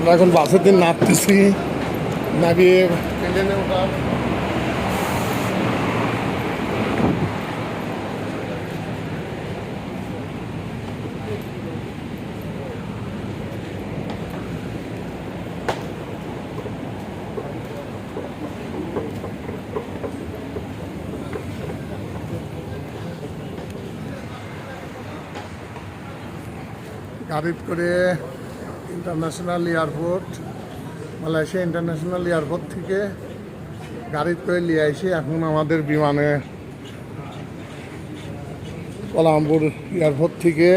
আমরা এখন বাসের দিন নামতেছি, নামিয়ে ট্রেনে ওঠা। গাড়ি করে international airport, Malaysia international airport থেকে গাড়ি করে নিয়ে আসি। এখন আমাদের বিমানে কোলালামপুর এয়ারপোর্ট থেকে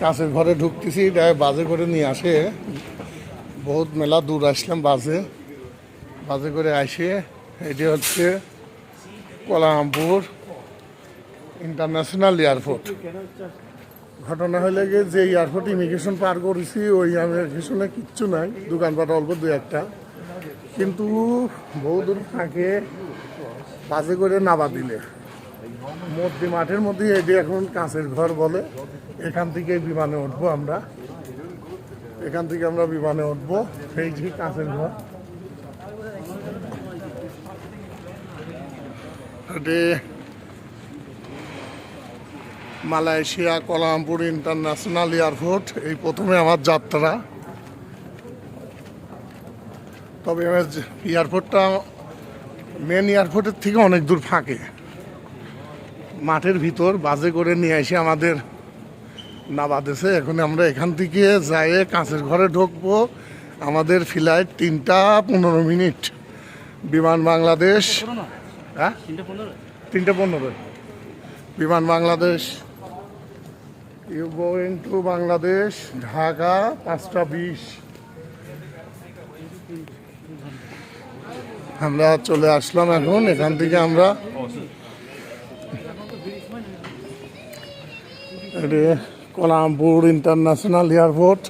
কাছের ঘরে ঢুকতেছি। বাসে করে নিয়ে আসে, বহুত মেলা দূর আসলাম বাসে করে আসে। এটি হচ্ছে কোলালামপুর ইন্টারন্যাশনাল এয়ারপোর্ট। ঘটনা হলে গিয়ে যে এয়ারপোর্ট ইমিগ্রেশন পার করেছি, ওই ইমিগ্রেশনে কিচ্ছু নাই, দোকানপাট অল্প দু একটা, কিন্তু বহু দূর থাকে। বাসে করে নাবা দিলে মধ্যে মাঠের মধ্যে এটি এখন কাঁচের ঘর বলে। এখান থেকে বিমানে উঠবো আমরা, বিমানে উঠবো। এই যে কাঁচের ঘর, এটি মালয়েশিয়া কোলালামপুর ইন্টারন্যাশনাল এয়ারপোর্ট। এই প্রথমে আমার যাত্রা। তবে এয়ারপোর্টটা মেন এয়ারপোর্টের থেকে অনেক দূর ফাঁকে, মাঠের ভিতর। বাসে করে নিয়ে এসে আমাদের নাবাদেছে। এখন আমরা এখান থেকে যাই কাঁচের ঘরে ঢুকবো। আমাদের ফ্লাইট 3টা 15 বিমান বাংলাদেশ। হ্যাঁ, 3টা 15 বিমান Bangladesh. You going to Bangladesh, Dhaka 5টা 20। আমরা চলে আসলাম এখন। এখান থেকে আমরা কোলালামপুর ইন্টারন্যাশনাল এয়ারপোর্ট।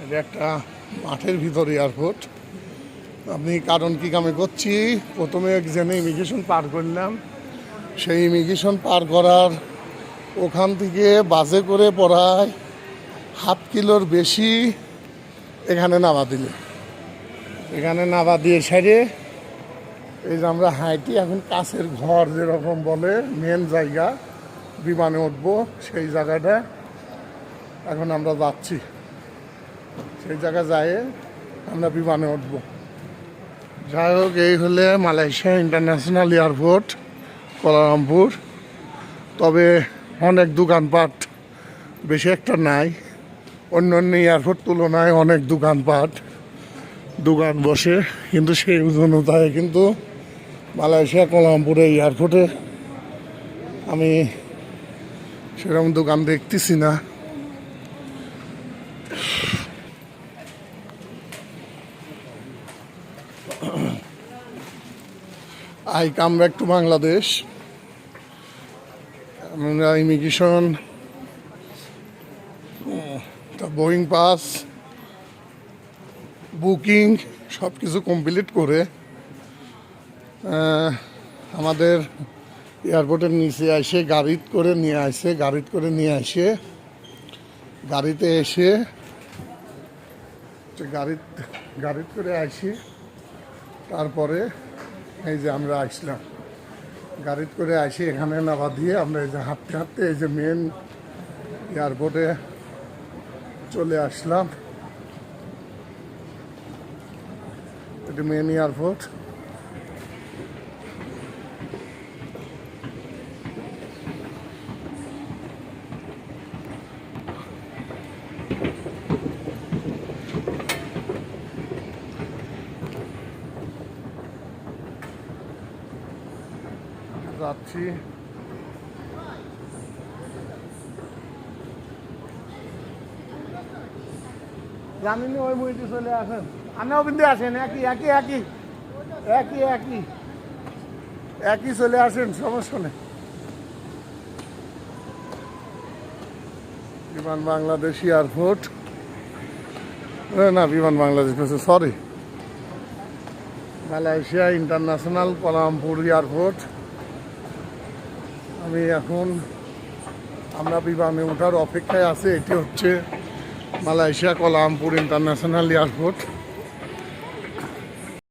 এটা একটা মাঠের ভিতর এয়ারপোর্ট। আমি কারণ কি কামে করছি, প্রথমে একজনে ইমিগ্রেশন পার করলাম। সেই ইমিগ্রেশন পার করার ওখান থেকে বাসে করে প্রায় ½ কিলোর বেশি এখানে নামা দিলে। এখানে নামা দিয়ে সাইডে এই যে আমরা হাইটি এখন কাছের ঘর যেরকম বলে, মেন জায়গা বিমানে উঠবো, সেই জায়গাটা এখন আমরা যাচ্ছি। সেই জায়গা যায় আমরা বিমানে উঠবো। যাই হোক, এই হলে মালয়েশিয়া ইন্টারন্যাশনাল এয়ারপোর্ট কোলালামপুর। তবে অনেক দোকানপাট বেশি একটা নাই, অন্য অন্য এয়ারপোর্ট তুলনায় অনেক দোকান বসে, কিন্তু সেই অনুযায়ী কিন্তু মালয়েশিয়া কোলালামপুরে এয়ারপোর্টে আমি সেরকম দোকান দেখতেছি না। I come back to Bangladesh. আমরা ইমিগ্রেশন, বোয়িং পাস, বুকিং সব কিছু কমপ্লিট করে আমাদের এয়ারপোর্টের নিচে এসে গাড়িতে করে গাড়িতে এসে গাড়িতে করে আসি। তারপরে এই যে আমরা আসলাম, গাড়িতে করে আসি এখানে নামা দিয়ে আমরা এই যে হাঁটতে এই যে মেন এয়ারপোর্টে চলে আসলাম। এটা মেন এয়ারপোর্ট। যাচ্ছি। জানিনি ওই মুইতে চলে আসেন, আনাও কিন্তু আসেন, একই চলে আসেন, সমস্যা নেই। বিমান বাংলাদেশ এয়ারপোর্ট, না বিমান Bangladesh, sorry Malaysia international Kuala Lumpur airport. আমরা বিমানে ওঠার অপেক্ষায় আছি। এটি হচ্ছে মালয়েশিয়া কোয়ালালামপুর ইন্টারন্যাশনাল এয়ারপোর্ট।